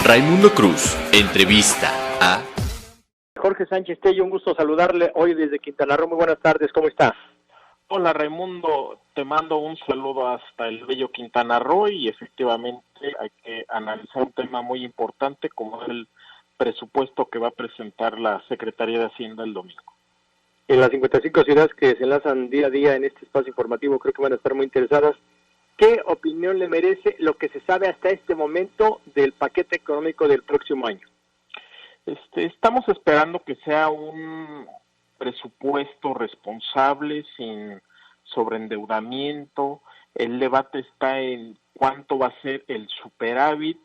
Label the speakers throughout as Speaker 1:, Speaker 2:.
Speaker 1: Raimundo Cruz, entrevista a...
Speaker 2: Jorge Sánchez Tello, un gusto saludarle hoy desde Quintana Roo. Muy buenas tardes, ¿cómo está?
Speaker 3: Hola Raimundo, te mando un saludo hasta el bello Quintana Roo y efectivamente hay que analizar un tema muy importante como es el presupuesto que va a presentar la Secretaría de Hacienda el domingo.
Speaker 2: En las 55 ciudades que se enlazan día a día en este espacio informativo creo que van a estar muy interesadas. ¿Qué opinión le merece lo que se sabe hasta este momento del paquete económico del próximo año?
Speaker 3: Estamos esperando que sea un presupuesto responsable, sin sobreendeudamiento. El debate está en cuánto va a ser el superávit.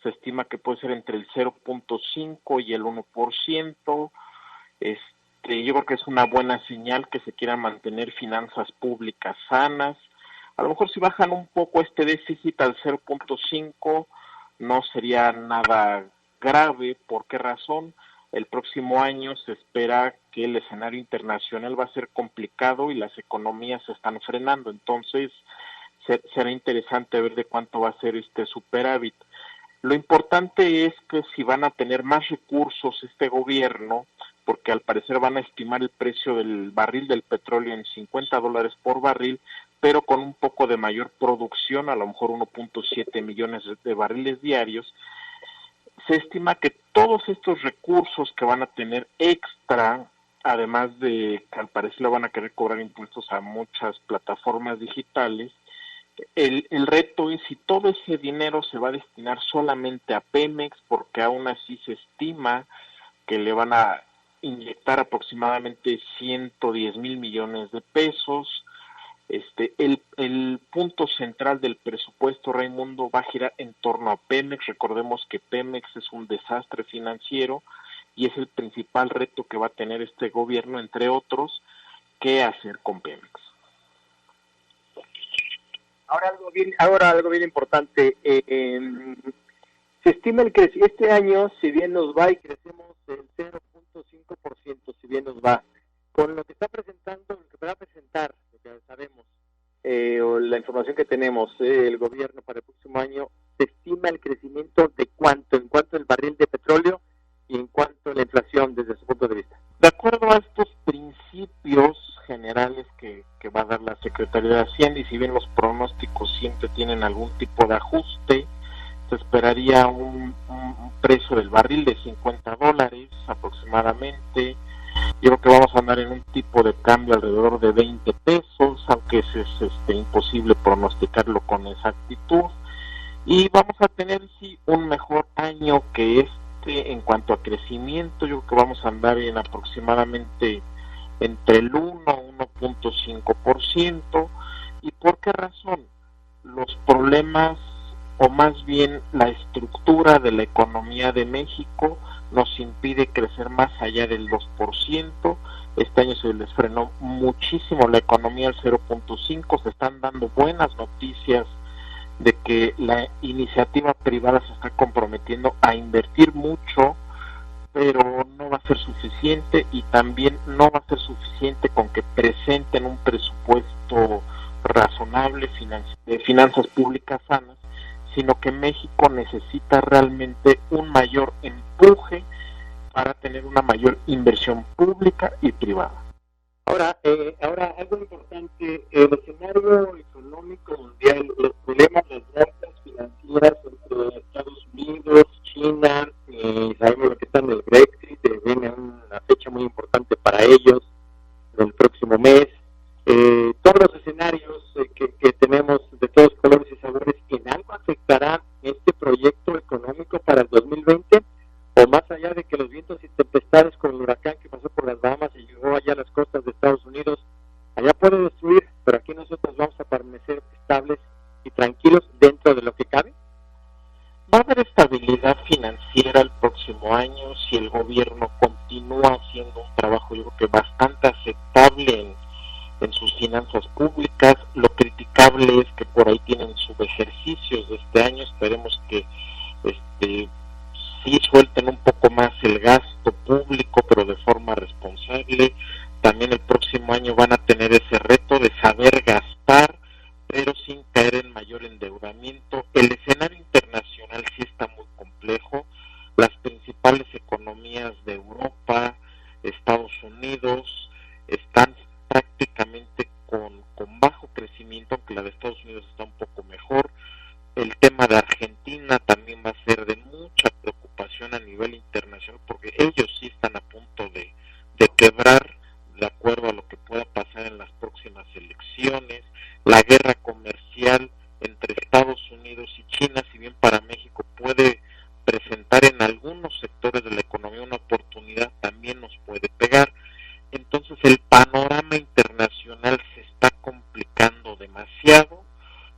Speaker 3: Se estima que puede ser entre el 0.5 y el 1%. Yo creo que es una buena señal que se quieran mantener finanzas públicas sanas. A lo mejor si bajan un poco este déficit al 0.5 no sería nada grave. ¿Por qué razón? El próximo año se espera que el escenario internacional va a ser complicado y las economías se están frenando, entonces será interesante ver de cuánto va a ser este superávit. Lo importante es que si van a tener más recursos este gobierno, porque al parecer van a estimar el precio del barril del petróleo en $50 por barril, pero con un poco de mayor producción, a lo mejor 1.7 millones de barriles diarios. Se estima que todos estos recursos que van a tener extra, además de que al parecer le van a querer cobrar impuestos a muchas plataformas digitales, el reto es si todo ese dinero se va a destinar solamente a Pemex, porque aún así se estima que le van a inyectar aproximadamente 110 mil millones de pesos. El punto central del presupuesto, Raimundo, va a girar en torno a Pemex. Recordemos que Pemex es un desastre financiero y es el principal reto que va a tener este gobierno, entre otros, qué hacer con Pemex.
Speaker 2: Ahora algo bien importante. Se estima este año, si bien nos va y crecemos el 0.5%, si bien nos va, con lo que está presentando, lo que va a presentar, lo que sabemos, o la información que tenemos, el gobierno para el próximo año, se estima el crecimiento de cuánto, en cuanto el barril de petróleo y en cuanto la inflación desde su punto de vista.
Speaker 3: De acuerdo a estos principios generales que va a dar la Secretaría de Hacienda, y si bien los pronósticos siempre tienen algún tipo de ajuste, se esperaría un precio del barril de $50 aproximadamente. Yo creo que vamos a andar en un tipo de cambio alrededor de 20 pesos, aunque es imposible pronosticarlo con exactitud. Y vamos a tener sí un mejor año que en cuanto a crecimiento. Yo creo que vamos a andar en aproximadamente entre el 1 y 1.5%. ¿Y por qué razón? Los problemas, o más bien la estructura de la economía de México, nos impide crecer más allá del 2%. Este año se les frenó muchísimo la economía al 0.5%. Se están dando buenas noticias de que la iniciativa privada se está comprometiendo a invertir mucho, pero no va a ser suficiente, y también no va a ser suficiente con que presenten un presupuesto razonable de finanzas públicas sanas, sino que México necesita realmente un mayor empuje para tener una mayor inversión pública y privada.
Speaker 2: Ahora algo importante, el escenario económico mundial, los problemas, las broncas financieras entre Estados Unidos, China, sabemos lo que está en el Brexit, viene una fecha muy importante para ellos, el próximo mes. Todos los escenarios que tenemos de todos colores y sabores, ¿en algo afectará este proyecto económico para el 2020? ¿O más allá de que los vientos y tempestades con el huracán que pasó por las Bahamas y llegó allá a las costas de Estados Unidos, allá puede destruir, pero aquí nosotros vamos a permanecer estables y tranquilos dentro de lo que cabe?
Speaker 3: Va a haber estabilidad financiera el próximo año si el gobierno continúa haciendo un trabajo, yo creo que bastante aceptable en sus finanzas públicas. Lo criticable es que por ahí tienen subejercicios de este año. Esperemos que sí suelten un poco más el gasto público, pero de forma responsable. También el próximo año van a tener ese reto de saber gastar, pero sin caer en mayor endeudamiento. El escenario internacional sí está muy complejo. Unidos están prácticamente con bajo crecimiento, aunque la de Estados Unidos está un poco mejor. El tema de Argentina también va a ser de mucha preocupación a nivel internacional, porque ellos sí están a punto de quebrar, de acuerdo a lo que pueda pasar en las próximas elecciones. La guerra comercial entre Estados Unidos y China, si bien para México puede presentar en algunos sectores de la economía una oportunidad, también nos puede pegar. Entonces el panorama internacional se está complicando demasiado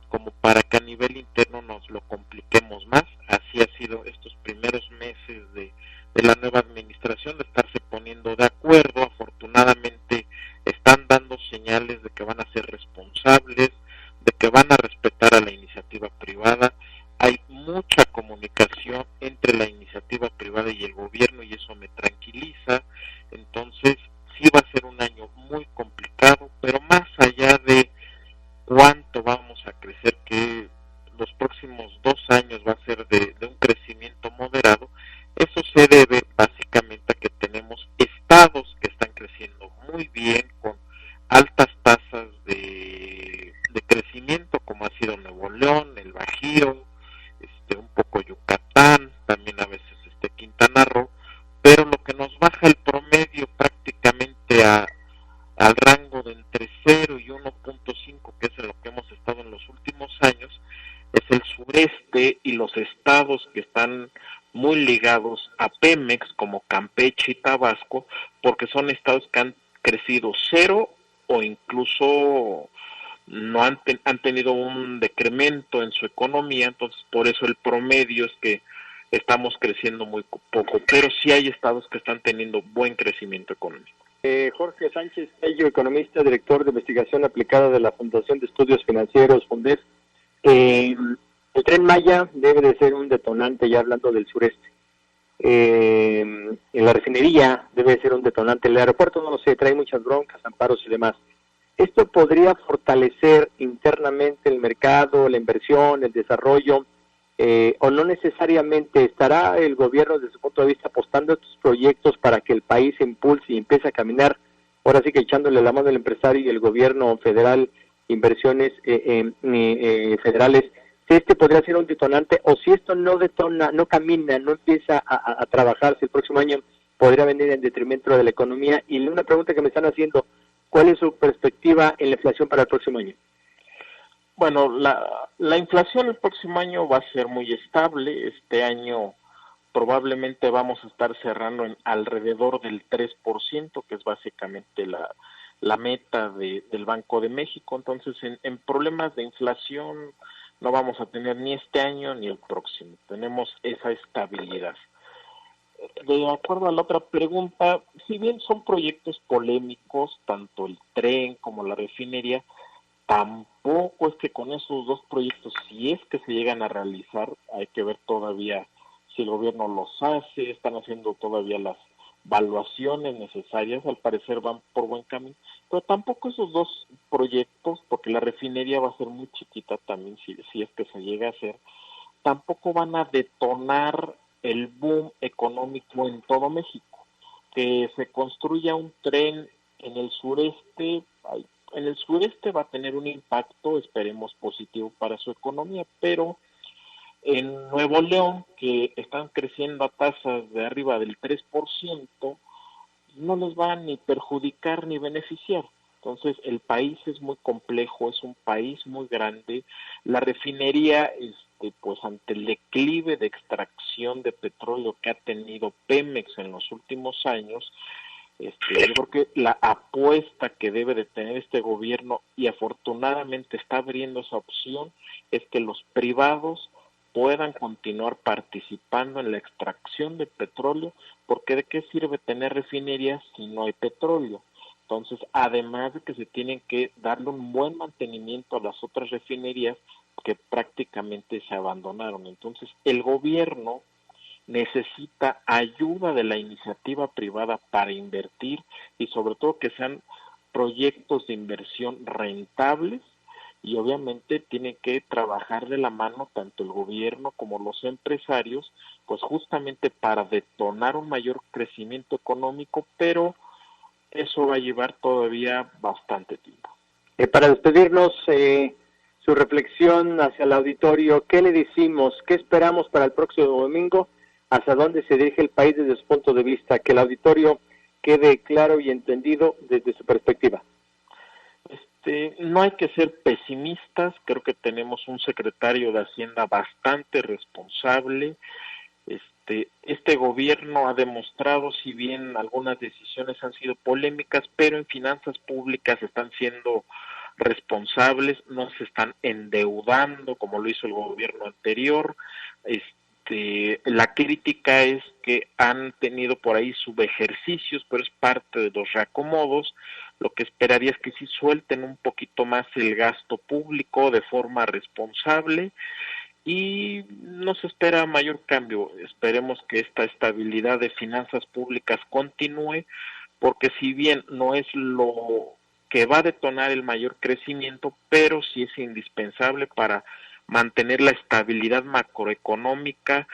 Speaker 3: como para que a nivel interno nos lo compliquemos más. Así ha sido estos primeros meses de la nueva administración, de estarse poniendo de acuerdo. Afortunadamente están dando señales de que van a ser responsables, de que van a respetar a la iniciativa privada. Hay mucha comunicación entre la iniciativa privada y el gobierno y eso me tranquiliza. Entonces sí va a ser un año muy complicado, pero más allá de cuánto vamos a crecer, que los próximos 2 años va a ser de un crecimiento moderado, eso se debe básicamente a que tenemos estados que están creciendo muy bien, con altas tasas de crecimiento, como ha sido Nuevo León, el Bajío, un poco Yucatán, también a veces Quintana Roo, pero lo que nos baja el promedio prácticamente al rango de entre 0 y 1.5, que es en lo que hemos estado en los últimos años, es el sureste y los estados que están muy ligados a Pemex, como Campeche y Tabasco, porque son estados que han crecido 0 o incluso no han tenido un decremento en su economía. Entonces por eso el promedio es que estamos creciendo muy poco, pero sí hay estados que están teniendo buen crecimiento económico.
Speaker 2: Jorge Sánchez Tello, economista, director de investigación aplicada de la Fundación de Estudios Financieros, FUNDES. El Tren Maya debe de ser un detonante, ya hablando del sureste. En la refinería debe de ser un detonante. El aeropuerto, no lo sé, trae muchas broncas, amparos y demás. Esto podría fortalecer internamente el mercado, la inversión, el desarrollo, o no necesariamente. ¿Estará el gobierno desde su punto de vista apostando a estos proyectos para que el país se impulse y empiece a caminar, ahora sí que echándole la mano al empresario y el gobierno federal, inversiones federales? Si este podría ser un detonante, o si esto no detona, no camina, no empieza a trabajarse el próximo año, podría venir en detrimento de la economía. Y una pregunta que me están haciendo: ¿cuál es su perspectiva en la inflación para el próximo año?
Speaker 3: Bueno, la inflación el próximo año va a ser muy estable. Este año probablemente vamos a estar cerrando en alrededor del 3%, que es básicamente la meta del Banco de México. Entonces, en problemas de inflación no vamos a tener ni este año ni el próximo. Tenemos esa estabilidad. De acuerdo a la otra pregunta, si bien son proyectos polémicos, tanto el tren como la refinería, tampoco es que con esos dos proyectos, si es que se llegan a realizar, hay que ver todavía si el gobierno los hace, están haciendo todavía las evaluaciones necesarias, al parecer van por buen camino, pero tampoco esos dos proyectos, porque la refinería va a ser muy chiquita también, si es que se llega a hacer, tampoco van a detonar el boom económico en todo México. Que se construya un tren en el sureste, va a tener un impacto, esperemos, positivo para su economía, pero en Nuevo León, que están creciendo a tasas de arriba del 3%, no les va a ni perjudicar ni beneficiar. Entonces, el país es muy complejo, es un país muy grande. La refinería, pues ante el declive de extracción de petróleo que ha tenido Pemex en los últimos años, yo creo que la apuesta que debe de tener este gobierno, y afortunadamente está abriendo esa opción, es que los privados puedan continuar participando en la extracción de petróleo, porque ¿de qué sirve tener refinerías si no hay petróleo? Entonces, además de que se tienen que darle un buen mantenimiento a las otras refinerías que prácticamente se abandonaron. Entonces, el gobierno necesita ayuda de la iniciativa privada para invertir, y sobre todo que sean proyectos de inversión rentables, y obviamente tiene que trabajar de la mano tanto el gobierno como los empresarios, pues justamente para detonar un mayor crecimiento económico, pero eso va a llevar todavía bastante tiempo.
Speaker 2: Para despedirnos, su reflexión hacia el auditorio, ¿qué le decimos? ¿Qué esperamos para el próximo domingo? ¿Hacia dónde se dirige el país desde su punto de vista? Que el auditorio quede claro y entendido desde su perspectiva.
Speaker 3: No hay que ser pesimistas, creo que tenemos un secretario de Hacienda bastante responsable. Este gobierno ha demostrado, si bien algunas decisiones han sido polémicas, pero en finanzas públicas están siendo responsables, no se están endeudando como lo hizo el gobierno anterior. La crítica es que han tenido por ahí subejercicios, pero es parte de los reacomodos. Lo que esperaría es que sí suelten un poquito más el gasto público de forma responsable y no se espera mayor cambio. Esperemos que esta estabilidad de finanzas públicas continúe, porque si bien no es lo que va a detonar el mayor crecimiento, pero sí es indispensable para mantener la estabilidad macroeconómica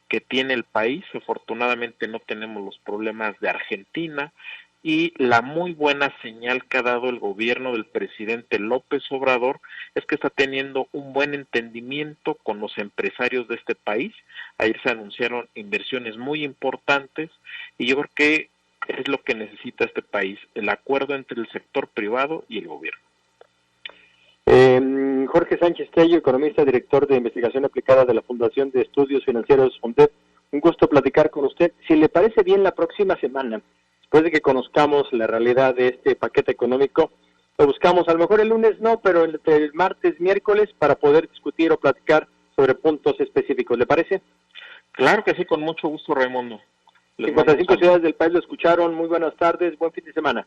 Speaker 3: que tiene el país. Afortunadamente no tenemos los problemas de Argentina, y la muy buena señal que ha dado el gobierno del presidente López Obrador es que está teniendo un buen entendimiento con los empresarios de este país. Ayer se anunciaron inversiones muy importantes y yo creo que es lo que necesita este país, el acuerdo entre el sector privado y el gobierno.
Speaker 2: Jorge Sánchez Tello, economista, director de investigación aplicada de la Fundación de Estudios Financieros FONDEP, un gusto platicar con usted. Si le parece bien, la próxima semana, después de que conozcamos la realidad de este paquete económico, lo buscamos, a lo mejor el lunes no, pero entre el martes, miércoles, para poder discutir o platicar sobre puntos específicos. ¿Le parece?
Speaker 3: Claro que sí, con mucho gusto, Raimundo.
Speaker 2: 55 ciudades del país lo escucharon. Muy buenas tardes, buen fin de semana.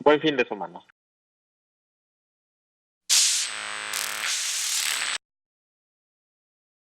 Speaker 3: Buen fin de semana.